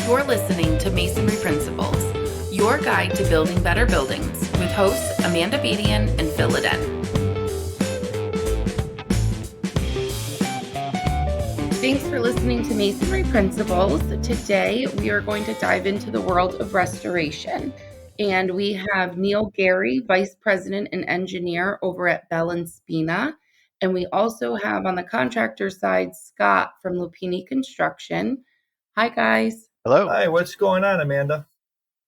You're listening to Masonry Principles, your guide to building better buildings, with hosts Amanda Badian and Phil Leden. Thanks for listening to Masonry Principles. Today, we are going to dive into the world of restoration. And we have Neil Gary, Vice President and Engineer over at Bell & Spina. And we also have on the contractor side, Scott from Lupini Construction. Hi, guys. Hello. Hi, what's going on, Amanda?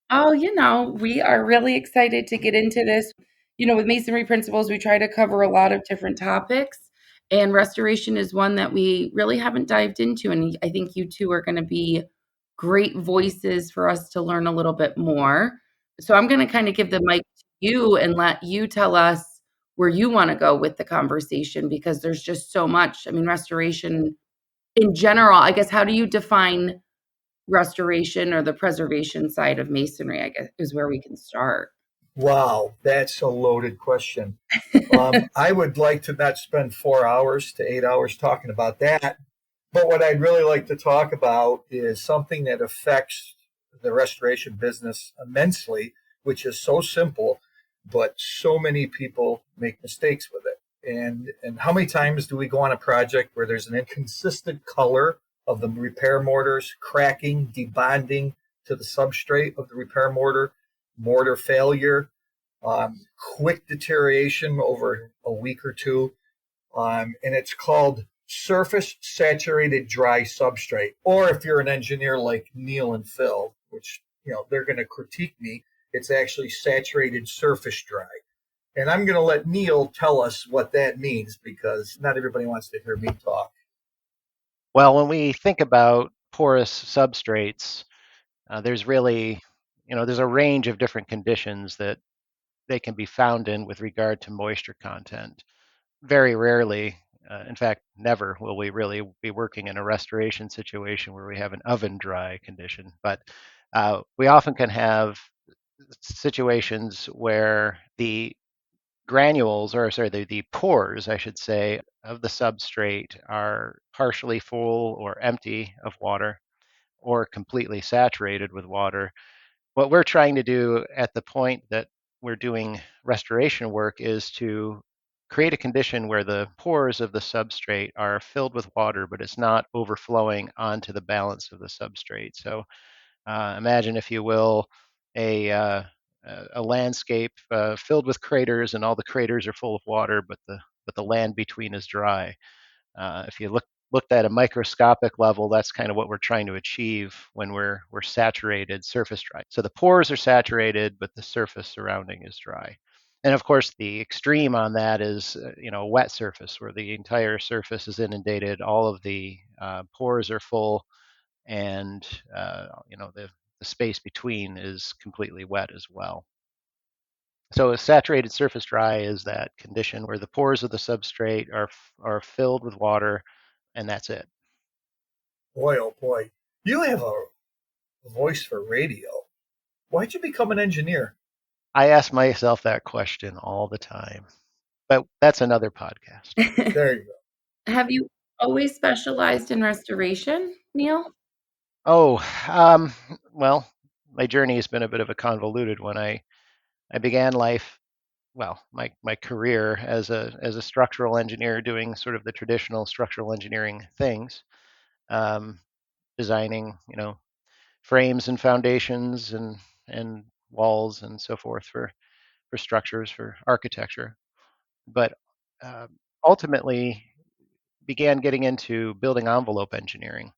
Oh, we are really excited to get into this. With Masonry Principles, we try to cover a lot of different topics, and restoration is one that we really haven't dived into. And I think you two are going to be great voices for us to learn a little bit more. So I'm going to kind of give the mic to you and let you tell us where you want to go with the conversation, because there's just so much. I mean, restoration in general, I guess, how do you define restoration or the preservation side of masonry, I guess, is where we can start. Wow, that's a loaded question. I would like to not spend 4 hours to 8 hours talking about that. But what I'd really like to talk about is something that affects the restoration business immensely, which is so simple, but so many people make mistakes with it. And how many times do we go on a project where there's an inconsistent color of the repair mortars, cracking, debonding to the substrate of the repair mortar failure, quick deterioration over a week or two, and it's called surface saturated dry substrate. Or if you're an engineer like Neil and Phil, which they're going to critique me, it's actually saturated surface dry. And I'm going to let Neil tell us what that means, because not everybody wants to hear me talk. Well, when we think about porous substrates, there's really, there's a range of different conditions that they can be found in with regard to moisture content. Very rarely, in fact, never will we really be working in a restoration situation where we have an oven dry condition. But we often can have situations where the the pores, I should say, of the substrate are partially full or empty of water or completely saturated with water. What we're trying to do at the point that we're doing restoration work is to create a condition where the pores of the substrate are filled with water, but it's not overflowing onto the balance of the substrate. So imagine, if you will, a landscape filled with craters, and all the craters are full of water, but the land between is dry. If you looked at a microscopic level, that's kind of what we're trying to achieve when we're saturated surface dry. So the pores are saturated, but the surface surrounding is dry. And of course, the extreme on that is a wet surface where the entire surface is inundated, all of the pores are full, and the space between is completely wet as well. So a saturated surface dry is that condition where the pores of the substrate are filled with water, and that's it. Boy, oh boy, you have a voice for radio. Why'd you become an engineer? I ask myself that question all the time, but that's another podcast. There you go. Have you always specialized in restoration, Neil? Oh, well, my journey has been a bit of a convoluted one. I began life, my career as a structural engineer, doing sort of the traditional structural engineering things, designing, frames and foundations and walls and so forth for structures, for architecture. But ultimately began getting into building envelope engineering,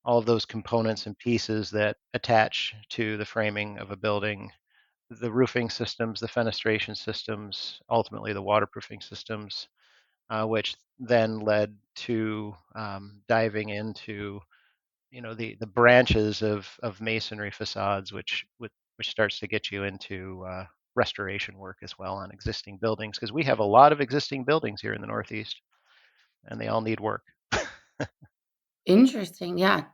all of those components and pieces that attach to the framing of a building, the roofing systems, the fenestration systems, ultimately the waterproofing systems, which then led to diving into the branches of masonry facades, which starts to get you into restoration work as well on existing buildings, because we have a lot of existing buildings here in the Northeast, and they all need work. Interesting. Yeah.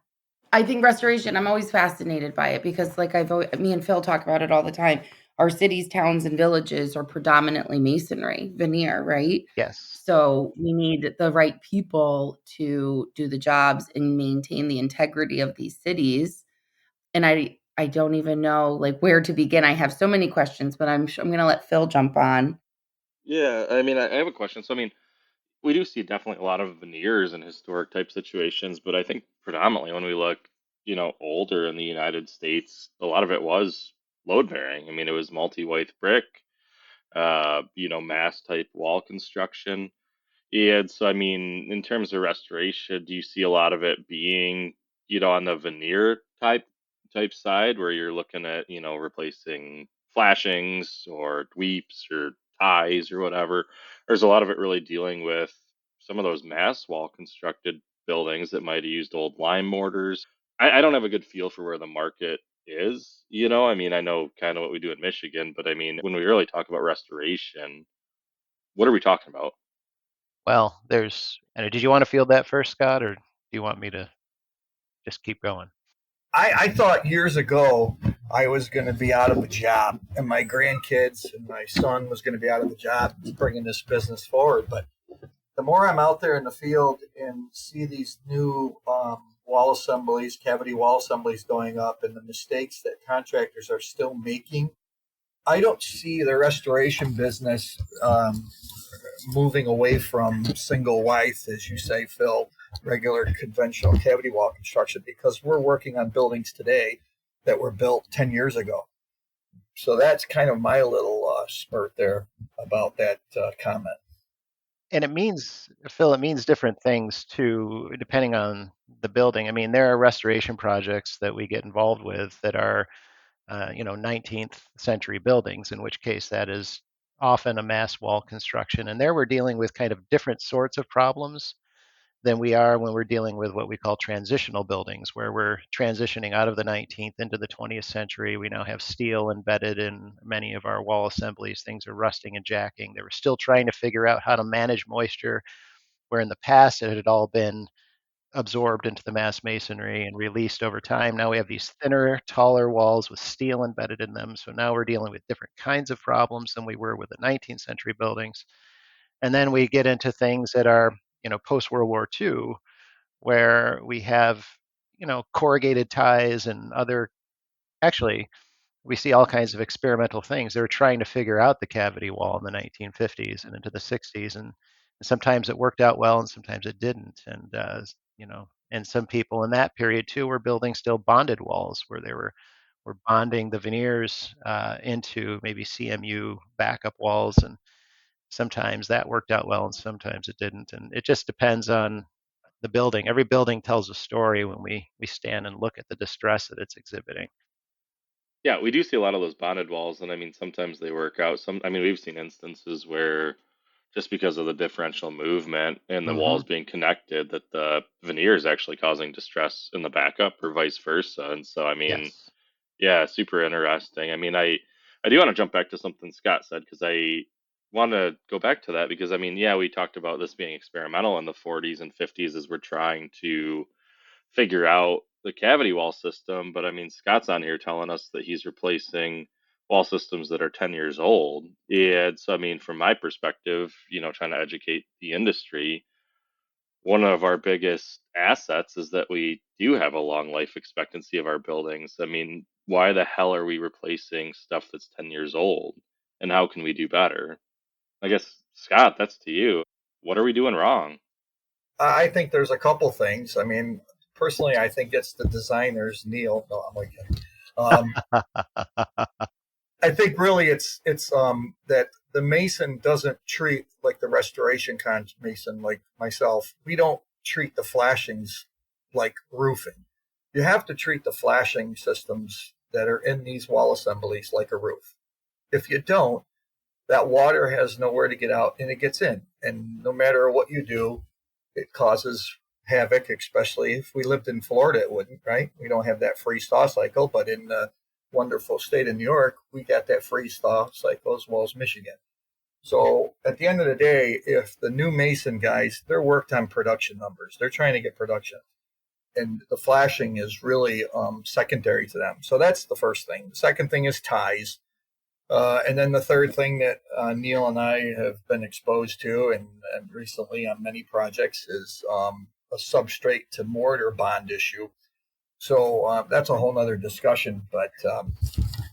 I think restoration, I'm always fascinated by it, because me and Phil talk about it all the time. Our cities, towns, and villages are predominantly masonry, veneer, right? Yes. So we need the right people to do the jobs and maintain the integrity of these cities. and I don't even know like where to begin. I have so many questions, but I'm gonna let Phil jump on. Yeah, I mean, I have a question. So, I mean, we do see definitely a lot of veneers in historic type situations, but I think predominantly when we look, older in the United States, a lot of it was load bearing. I mean, it was multi-white brick, mass type wall construction. Yeah, so I mean, in terms of restoration, do you see a lot of it being, on the veneer type side where you're looking at, replacing flashings or weeps or ties or whatever? Or is a lot of it really dealing with some of those mass wall constructed buildings that might have used old lime mortars? I don't have a good feel for where the market is, I mean, I know kind of what we do in Michigan, but I mean, when we really talk about restoration, what are we talking about? Well, did you want to field that first, Scott, or do you want me to just keep going? I thought years ago I was going to be out of a job, and my grandkids and my son was going to be out of the job bringing this business forward. But the more I'm out there in the field and see these new wall assemblies, cavity wall assemblies going up, and the mistakes that contractors are still making, I don't see the restoration business moving away from single wide, as you say, Phil, regular conventional cavity wall construction, because we're working on buildings today that were built 10 years ago. So that's kind of my little spurt there about that comment. And Phil, it means different things too, depending on the building. I mean, there are restoration projects that we get involved with that are, 19th century buildings, in which case that is often a mass wall construction. And there we're dealing with kind of different sorts of problems than we are when we're dealing with what we call transitional buildings, where we're transitioning out of the 19th into the 20th century. We now have steel embedded in many of our wall assemblies. Things are rusting and jacking. They were still trying to figure out how to manage moisture, where in the past it had all been absorbed into the mass masonry and released over time. Now we have these thinner, taller walls with steel embedded in them. So now we're dealing with different kinds of problems than we were with the 19th century buildings. And then we get into things that are, post World War II, where we have, corrugated ties and other, actually, we see all kinds of experimental things. They were trying to figure out the cavity wall in the 1950s and into the 60s, and sometimes it worked out well, and sometimes it didn't. And some people in that period too were building still bonded walls, where they were bonding the veneers into maybe CMU backup walls, and sometimes that worked out well, and sometimes it didn't. And it just depends on the building. Every building tells a story when we stand and look at the distress that it's exhibiting. Yeah, we do see a lot of those bonded walls, and I mean, sometimes they work out. I mean, we've seen instances where just because of the differential movement and the Hmm. walls being connected, that the veneer is actually causing distress in the backup or vice versa. And so, I mean, Yes. yeah, super interesting. I mean, I do want to jump back to something Scott said because I want to go back to that because I mean, yeah, we talked about this being experimental in the 40s and 50s as we're trying to figure out the cavity wall system, but I mean, Scott's on here telling us that he's replacing wall systems that are 10 years old. And so, I mean, from my perspective, trying to educate the industry, one of our biggest assets is that we do have a long life expectancy of our buildings. I mean, why the hell are we replacing stuff that's 10 years old? And how can we do better? I guess, Scott, that's to you. What are we doing wrong? I think there's a couple things. I mean, personally, I think it's the designers, Neil. No, I'm like, I think really it's that the mason doesn't treat like the restoration mason like myself. We don't treat the flashings like roofing. You have to treat the flashing systems that are in these wall assemblies like a roof. If you don't, that water has nowhere to get out and it gets in. And no matter what you do, it causes havoc, especially if we lived in Florida, it wouldn't, right? We don't have that freeze thaw cycle, but in the wonderful state of New York, we got that freeze thaw cycle as well as Michigan. So at the end of the day, if the new Mason guys, they're worked on production numbers, they're trying to get production. And the flashing is really secondary to them. So that's the first thing. The second thing is ties. And then the third thing that Neil and I have been exposed to and recently on many projects is a substrate to mortar bond issue. So that's a whole nother discussion. But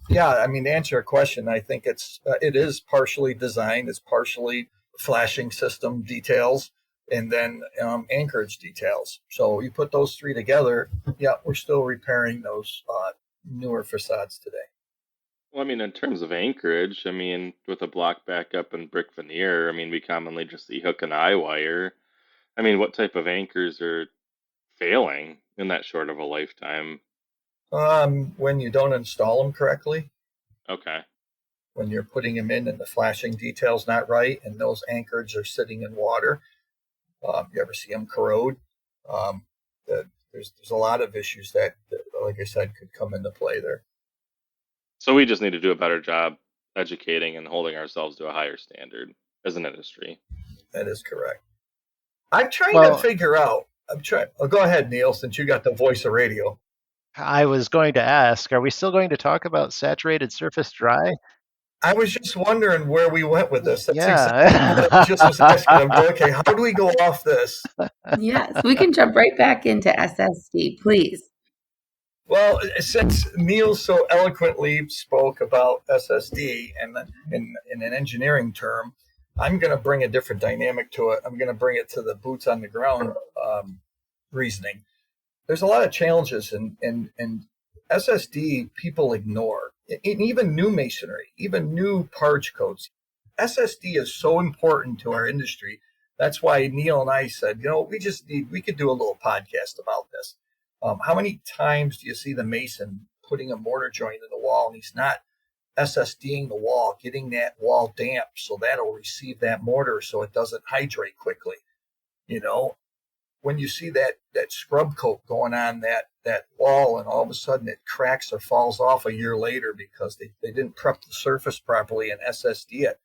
yeah, I mean, to answer your question, I think it is partially design, it's partially flashing system details, and then anchorage details. So you put those three together, yeah, we're still repairing those newer facades today. Well, I mean, in terms of anchorage, I mean, with a block backup and brick veneer, I mean, we commonly just see hook and eye wire. I mean, what type of anchors are failing in that short of a lifetime? When you don't install them correctly, Okay. when you're putting them in and the flashing detail's not right, and those anchors are sitting in water, you ever see them corrode? Um, there's a lot of issues that, like I said, could come into play there. So we just need to do a better job educating and holding ourselves to a higher standard as an industry. That is correct. I'm trying to Well, figure out. I'm trying. Oh, go ahead, Neil, since you got the voice of radio. I was going to ask, are we still going to talk about saturated surface dry? I was just wondering where we went with this. That's exactly what I Yeah. just was asking. I'm going, okay, how do we go off this? Yes, we can jump right back into SSD, please. Well, since Neil so eloquently spoke about SSD and in an engineering term, I'm going to bring a different dynamic to it. I'm going to bring it to the boots on the ground reasoning. There's a lot of challenges, and SSD people ignore. In even new masonry, even new parge codes, SSD is so important to our industry. That's why Neil and I said, we could do a little podcast about this. How many times do you see the mason putting a mortar joint in the wall and he's not SSDing the wall, getting that wall damp so that'll receive that mortar so it doesn't hydrate quickly? You know, when you see that scrub coat going on that wall and all of a sudden it cracks or falls off a year later because they didn't prep the surface properly and SSD it.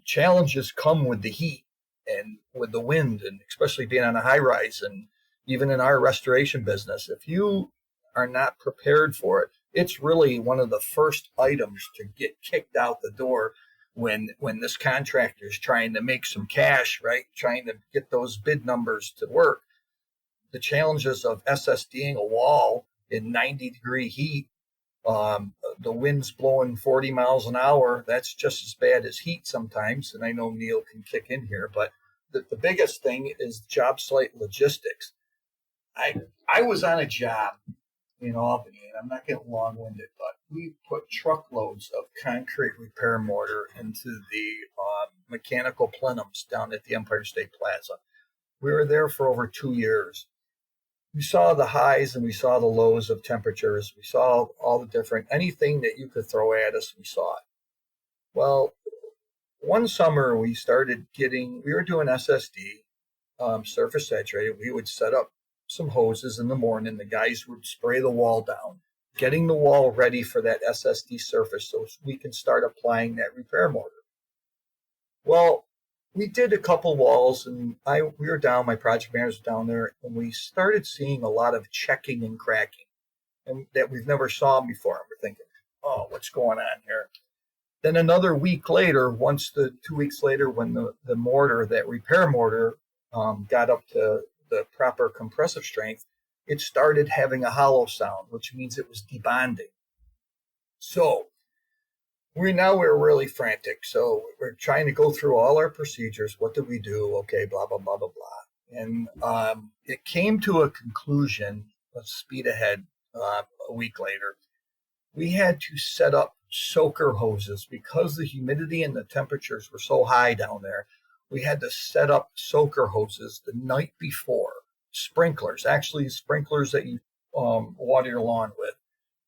Challenges come with the heat and with the wind, and especially being on a high rise, and even in our restoration business, if you are not prepared for it, it's really one of the first items to get kicked out the door when this contractor is trying to make some cash, right? Trying to get those bid numbers to work. The challenges of SSDing a wall in 90-degree heat, the wind's blowing 40 miles an hour. That's just as bad as heat sometimes. And I know Neil can kick in here, but the biggest thing is job site logistics. I was on a job in Albany, and I'm not getting long-winded, but we put truckloads of concrete repair mortar into the mechanical plenums down at the Empire State Plaza. We were there for over 2 years. We saw the highs and we saw the lows of temperatures. We saw all the different, anything that you could throw at us, we saw it. Well, one summer we were doing SSD, surface saturated. We would set up some hoses in the morning. The guys would spray the wall down, getting the wall ready for that SSD surface so we can start applying that repair mortar. Well, we did a couple walls, and we were down, my project manager was down there, and we started seeing a lot of checking and cracking and that we've never saw before. And we're thinking, oh, what's going on here? Then another week later, 2 weeks later, when the mortar, that repair mortar, got up to the proper compressive strength, it started having a hollow sound, which means it was debonding. So we're really frantic. So we're trying to go through all our procedures. What did we do? Okay, blah, blah, blah, blah, blah. And it came to a conclusion, let's speed ahead, a week later. We had to set up soaker hoses because the humidity and the temperatures were so high down there. We had to set up soaker hoses the night before, sprinklers that you water your lawn with,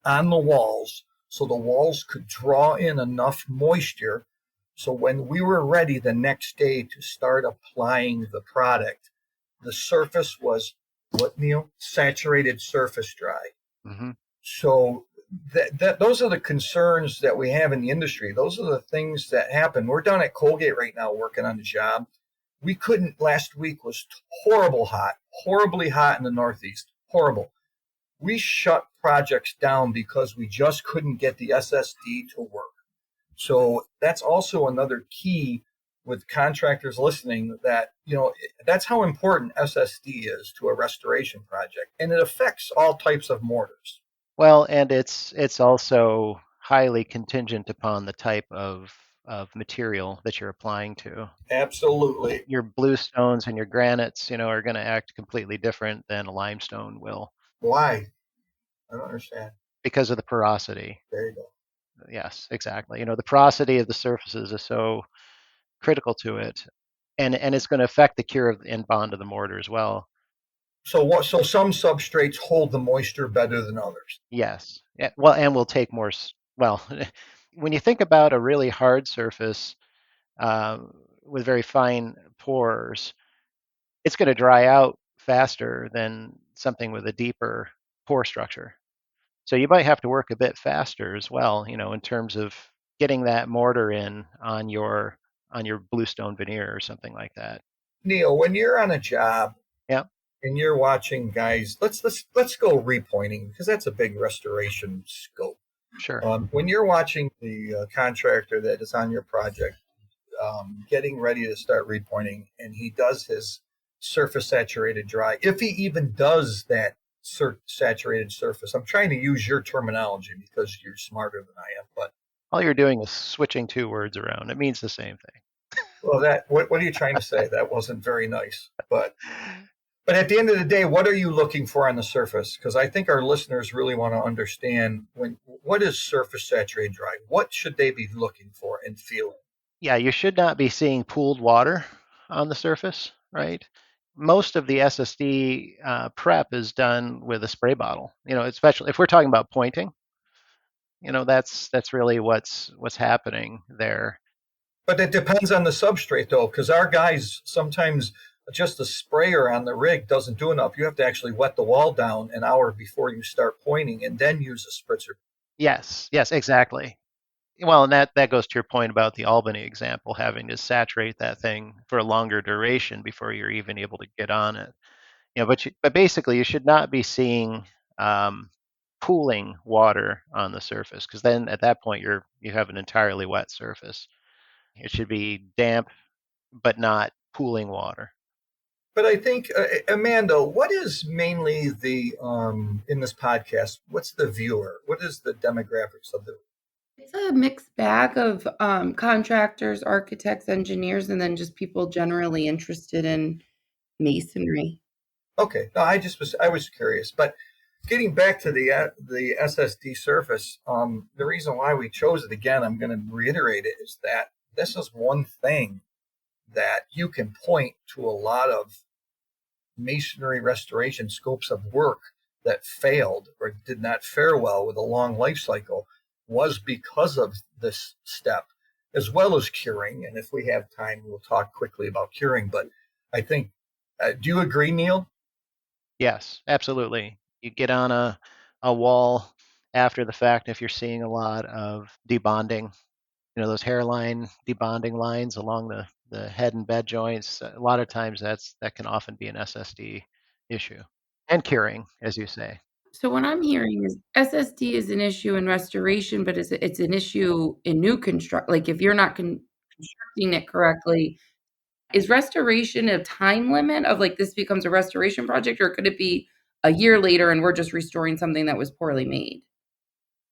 on the walls, so the walls could draw in enough moisture so when we were ready the next day to start applying the product, the surface was, what, Neil? Saturated surface dry. Mm-hmm. So those are the concerns that we have in the industry. Those are the things that happen. We're down at Colgate right now working on the job. Last week was horribly hot in the Northeast, horrible. We shut projects down because we just couldn't get the SSD to work. So that's also another key with contractors listening that, that's how important SSD is to a restoration project, and it affects all types of mortars. Well, and it's also highly contingent upon the type of material that you're applying to. Absolutely. Your bluestones and your granites, are going to act completely different than a limestone will Why? I don't understand. because of the porosity. There you go. Yes, exactly. The porosity of the surfaces is so critical to it, and it's going to affect the cure and bond of the mortar as well. So what? So some substrates hold the moisture better than others. Yes. Yeah, well, and we'll take more. Well, when you think about a really hard surface with very fine pores, it's going to dry out faster than something with a deeper pore structure. So you might have to work a bit faster as well, in terms of getting that mortar in on your bluestone veneer or something like that. Neil, when you're on a job Yeah, and you're watching guys, let's go repointing because that's a big restoration scope. sure. When you're watching the contractor that is on your project getting ready to start repointing, and he does his surface saturated dry, if he even does that saturated surface. I'm trying to use your terminology because you're smarter than I am, but All you're doing is switching two words around. It means the same thing. well, what are you trying to say? That wasn't very nice, but at the end of the day, what are you looking for on the surface? Because I think our listeners really want to understand what is surface saturated dry. What should they be looking for and feeling? Yeah, you should not be seeing pooled water on the surface, right? Most of the SSD prep is done with a spray bottle. Especially if we're talking about pointing, that's really what's happening there. But it depends on the substrate, though, because our guys sometimes just a sprayer on the rig doesn't do enough. You have to actually wet the wall down an hour before you start pointing and then use a spritzer. Yes, exactly. Well, and that goes to your point about the Albany example, having to saturate that thing for a longer duration before you're even able to get on it. But basically, you should not be seeing um, pooling water on the surface because then at that point you have an entirely wet surface. It should be damp but not pooling water. But I think, Amanda, what is mainly the in this podcast? What's the viewer? What is the demographics of the? It's a mixed bag of contractors, architects, engineers, and then just people generally interested in masonry. Okay, no, I was curious, but getting back to the SSD surface, the reason why we chose it again, I'm going to reiterate it, is that this is one thing that you can point to a lot of masonry restoration scopes of work that failed or did not fare well with a long life cycle was because of this step, as well as curing. And if we have time, we'll talk quickly about curing. But I think, do you agree, Neil? Yes, absolutely. You get on a wall after the fact if you're seeing a lot of debonding, those hairline debonding lines along the head and bed joints. A lot of times that can often be an SSD issue. And curing, as you say. So what I'm hearing is SSD is an issue in restoration, but it's an issue in new construct. Like if you're not constructing it correctly, is restoration a time limit of like this becomes a restoration project, or could it be a year later and we're just restoring something that was poorly made?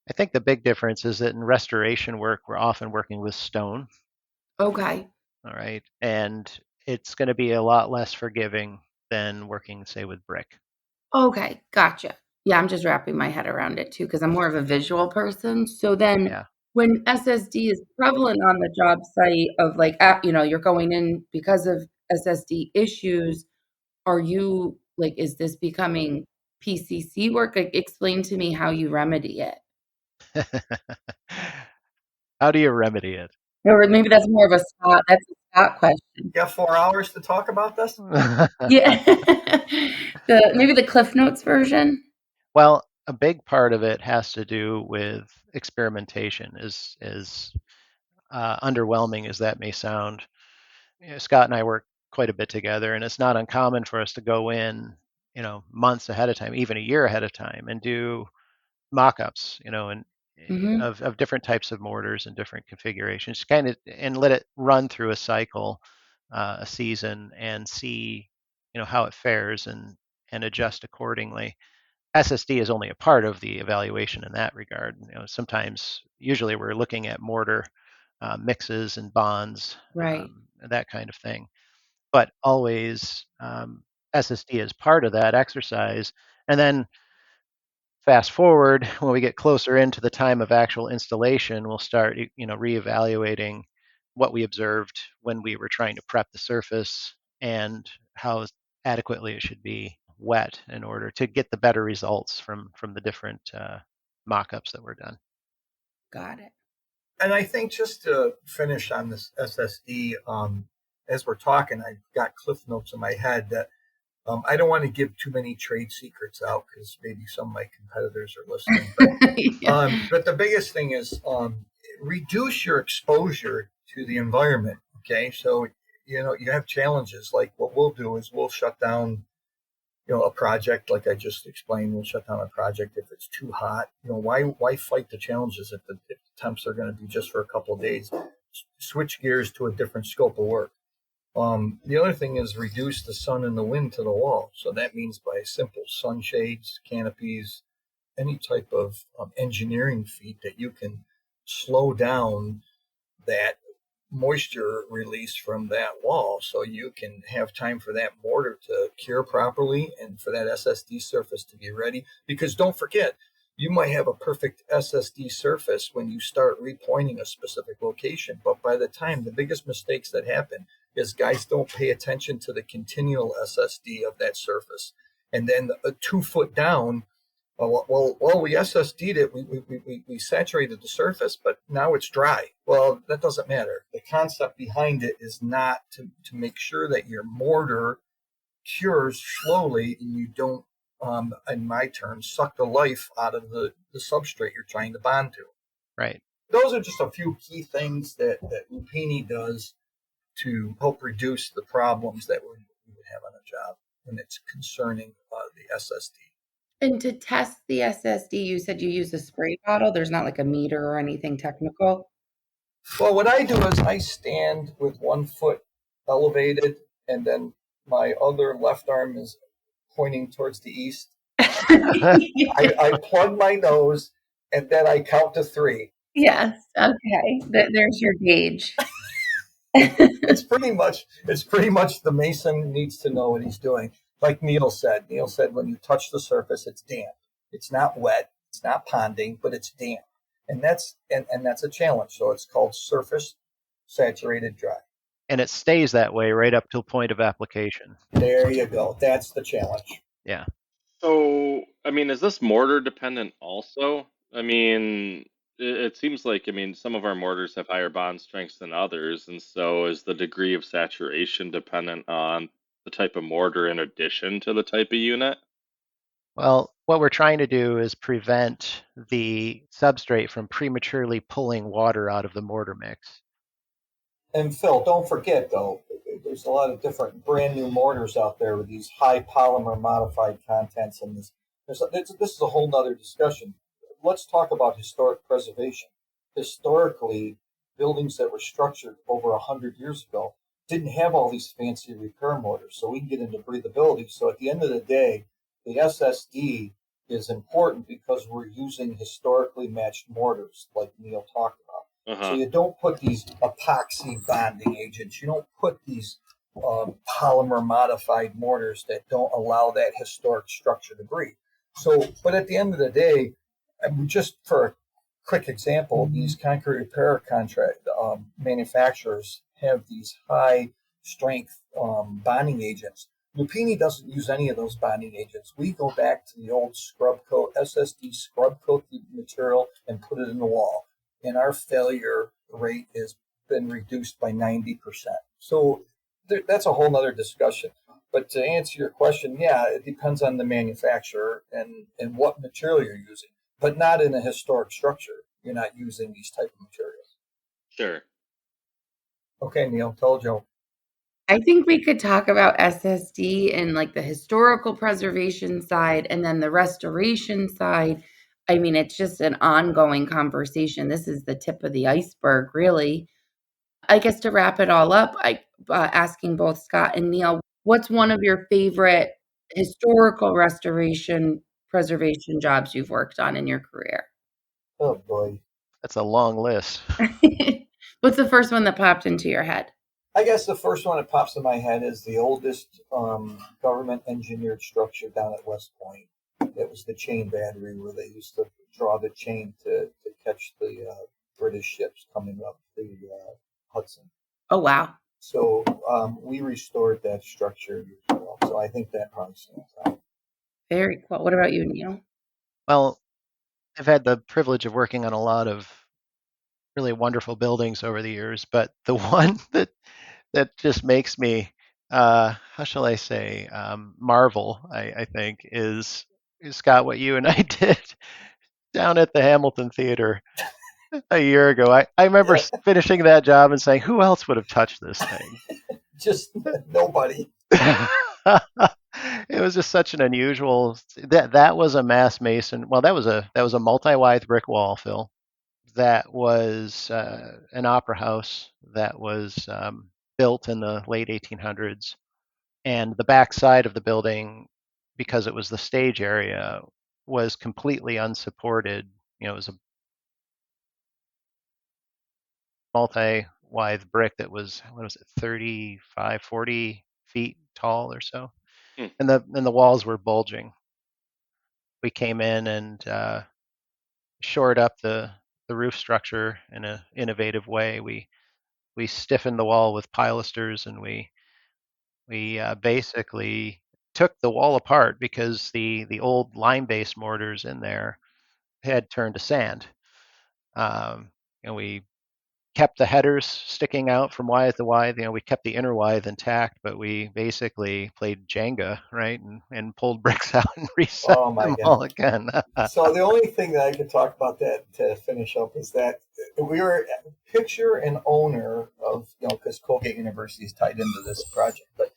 I think the big difference is that in restoration work, we're often working with stone, Okay. all right? And it's going to be a lot less forgiving than working, say, with brick. Okay, gotcha. Yeah, I'm just wrapping my head around it too because I'm more of a visual person. So then Yeah. when SSD is prevalent on the job site of like, you're going in because of SSD issues, are you like, is this becoming PCC work? Like, explain to me how you remedy it. How do you remedy it? Or maybe that's a Scott question. You have 4 hours to talk about this? Yeah. Maybe the Cliff Notes version? Well, a big part of it has to do with experimentation, as underwhelming as that may sound. Scott and I work quite a bit together, and it's not uncommon for us to go in, months ahead of time, even a year ahead of time, and do mock-ups, and of different types of mortars and different configurations, kind of, and let it run through a cycle, a season, and see, how it fares and adjust accordingly. SSD is only a part of the evaluation in that regard. Sometimes, usually, we're looking at mortar mixes and bonds, Right. that kind of thing. But always, SSD is part of that exercise. And then fast forward, when we get closer into the time of actual installation, we'll start, reevaluating what we observed when we were trying to prep the surface and how adequately it should be wet in order to get the better results from the different mock-ups that were done. Got it. And I think, just to finish on this SSD, as we're talking, I've got cliff notes in my head that I don't want to give too many trade secrets out because maybe some of my competitors are listening. Yeah. But the biggest thing is reduce your exposure to the environment. Okay, so you have challenges. Like, what we'll do is we'll shut down a project, like I just explained. We'll shut down a project if it's too hot. Why fight the challenges if the temps are going to be just for a couple of days? Switch gears to a different scope of work. The other thing is reduce the sun and the wind to the wall. So that means by simple sunshades, canopies, any type of engineering feat that you can slow down that moisture release from that wall, so you can have time for that mortar to cure properly and for that SSD surface to be ready. Because don't forget, you might have a perfect SSD surface when you start repointing a specific location, but by the time, the biggest mistakes that happen is guys don't pay attention to the continual SSD of that surface. And then 2 foot down, we SSD'd it, we saturated the surface, but now it's dry. Well, that doesn't matter. The concept behind it is not to make sure that your mortar cures slowly and you don't, in my terms, suck the life out of the substrate you're trying to bond to. Right. Those are just a few key things that Lupini does to help reduce the problems that we would have on a job when it's concerning the SSD. And to test the SSD, you said you use a spray bottle. There's not like a meter or anything technical. Well, what I do is I stand with 1 foot elevated, and then my other left arm is pointing towards the east. I plug my nose, and then I count to 3. Yes. Okay. There's your gauge. It's pretty much the Mason needs to know what he's doing. Like Neil said, when you touch the surface, it's damp. It's not wet. It's not ponding, but it's damp. And that's a challenge. So it's called surface saturated dry. And it stays that way right up till point of application. There you go. That's the challenge. Yeah. So, I mean, is this mortar dependent also? I mean, it seems like, I mean, some of our mortars have higher bond strengths than others, and so is the degree of saturation dependent on the type of mortar in addition to the type of unit? Well, what we're trying to do is prevent the substrate from prematurely pulling water out of the mortar mix. And Phil, don't forget though, there's a lot of different brand new mortars out there with these high polymer modified contents, and this is a whole nother discussion. Let's talk about historic preservation. Historically, buildings that were structured over 100 years ago didn't have all these fancy repair mortars, so we can get into breathability. So at the end of the day, the SSD is important because we're using historically matched mortars, like Neil talked about. So you don't put these epoxy bonding agents. You don't put these polymer modified mortars that don't allow that historic structure to breathe. So, but at the end of the day, just for a quick example, these concrete repair contract manufacturers have these high strength bonding agents. Lupini doesn't use any of those bonding agents. We go back to the old scrub coat, SSD scrub coat the material and put it in the wall. And our failure rate has been reduced by 90%. So that's a whole other discussion. But to answer your question, yeah, it depends on the manufacturer and what material you're using, but not in a historic structure. You're not using these type of materials. Sure. Okay, Neil, told you. I think we could talk about SSD and like the historical preservation side and then the restoration side. I mean, it's just an ongoing conversation. This is the tip of the iceberg, really. I guess to wrap it all up, asking both Scott and Neil, what's one of your favorite historical restoration preservation jobs you've worked on in your career? Oh boy. That's a long list. What's the first one that popped into your head? I guess the first one that pops in my head is the oldest government engineered structure down at West Point. It was the chain battery where they used to draw the chain to catch the British ships coming up the Hudson. Oh, wow. So we restored that structure years ago. So I think that probably stands out. Very cool. What about you, Neil? Well, I've had the privilege of working on a lot of really wonderful buildings over the years, but the one that just makes me, how shall I say, marvel, I think, is Scott, what you and I did down at the Hamilton Theater a year ago. I remember Yeah, finishing that job and saying, who else would have touched this thing? just nobody. It was just such an unusual that was a mass mason. Well, that was a multi-wide brick wall, Phil. That was an opera house that was built in the late 1800s, and the back side of the building, because it was the stage area, was completely unsupported. It was a multi-wide brick that was, what was it, 35, 40 feet tall or so, Hmm. and the walls were bulging. We came in and shored up the roof structure in an innovative way. We stiffened the wall with pilasters, and we basically took the wall apart because the old lime-based mortars in there had turned to sand. And we kept the headers sticking out from Y to Y. We kept the inner Y intact, but we basically played Jenga, right, and pulled bricks out and reset Oh my them God. all again. So the only thing that I could talk about that to finish up is that we were picture an owner of, because Colgate University is tied into this project, but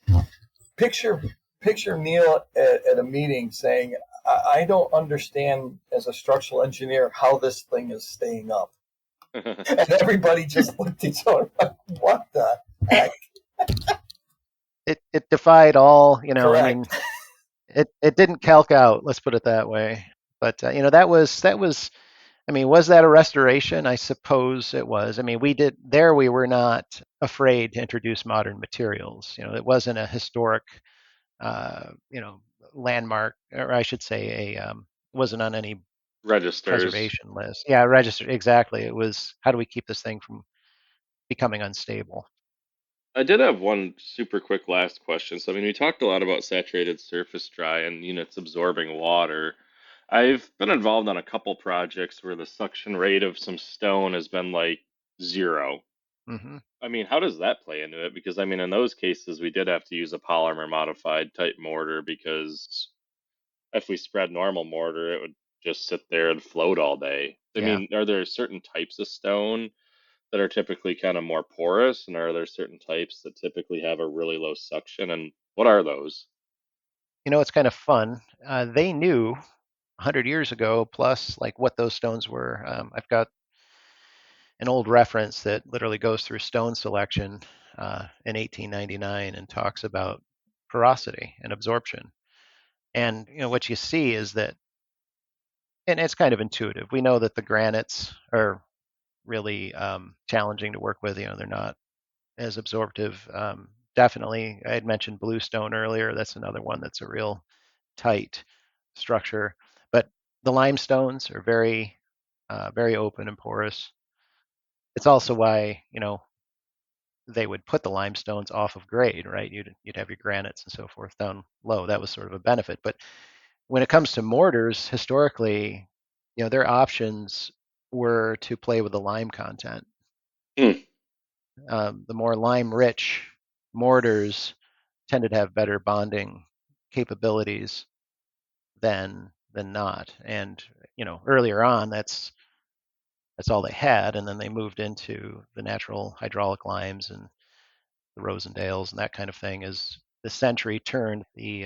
picture picture Neil at a meeting saying, I don't understand as a structural engineer how this thing is staying up. And everybody just looked at each other like, what the heck? It defied all, I mean, Correct. it didn't calc out, let's put it that way. But that was, I mean, was that a restoration? I suppose it was. I mean, we were not afraid to introduce modern materials. It wasn't a historic, uh, you know, landmark, or I should say, wasn't on any Registers. preservation list. Yeah, registered exactly. It was, how do we keep this thing from becoming unstable? I did have one super quick last question. So, I mean, we talked a lot about saturated surface dry and units absorbing water. I've been involved on a couple projects where the suction rate of some stone has been like zero. Hmm. I mean, how does that play into it? Because, I mean, in those cases, we did have to use a polymer modified type mortar because if we spread normal mortar, it would just sit there and float all day. I Yeah. mean, are there certain types of stone that are typically kind of more porous, and are there certain types that typically have a really low suction? And what are those? It's kind of fun. They knew 100 years ago plus like what those stones were. I've got an old reference that literally goes through stone selection in 1899 and talks about porosity and absorption. And what you see is that, and it's kind of intuitive. We know that the granites are really challenging to work with. They're not as absorptive. Definitely, I had mentioned bluestone earlier. That's another one that's a real tight structure. But the limestones are very open and porous. It's also why they would put the limestones off of grade, right? You'd have your granites and so forth down low. That was sort of a benefit. But when it comes to mortars, historically, their options were to play with the lime content. Hmm. The more lime-rich mortars tended to have better bonding capabilities than not. And earlier on, that's all they had, and then they moved into the natural hydraulic limes and the Rosendales and that kind of thing as the century turned, the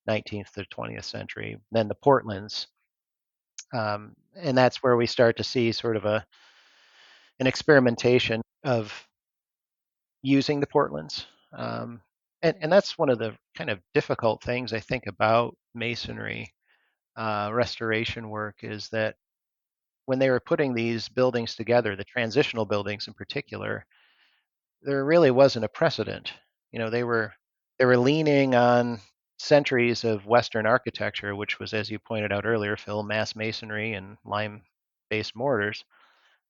19th to 20th century. Then the Portlands And that's where we start to see sort of an experimentation of using the Portlands. And that's one of the kind of difficult things I think about masonry restoration work is that when they were putting these buildings together, the transitional buildings in particular, there really wasn't a precedent. They were leaning on centuries of Western architecture, which was, as you pointed out earlier, Phil, mass masonry and lime-based mortars.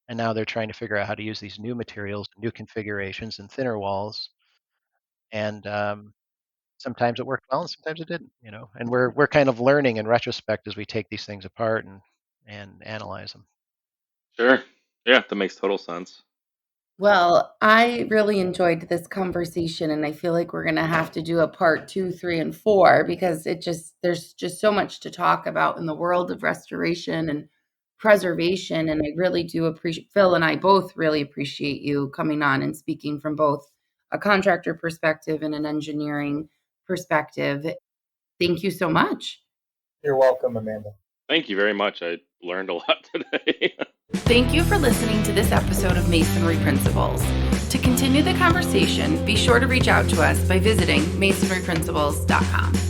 And now they're trying to figure out how to use these new materials, new configurations, and thinner walls. And sometimes it worked well, and sometimes it didn't. And we're kind of learning in retrospect as we take these things apart and analyze them. Sure. Yeah, that makes total sense. Well, I really enjoyed this conversation, and I feel like we're going to have to do a part 2, 3, and 4 because there's just so much to talk about in the world of restoration and preservation. And I really do appreciate Phil and I both really appreciate you coming on and speaking from both a contractor perspective and an engineering perspective. Thank you so much. You're welcome, Amanda. Thank you very much. I learned a lot today. Thank you for listening to this episode of Masonry Principles. To continue the conversation, be sure to reach out to us by visiting masonryprinciples.com.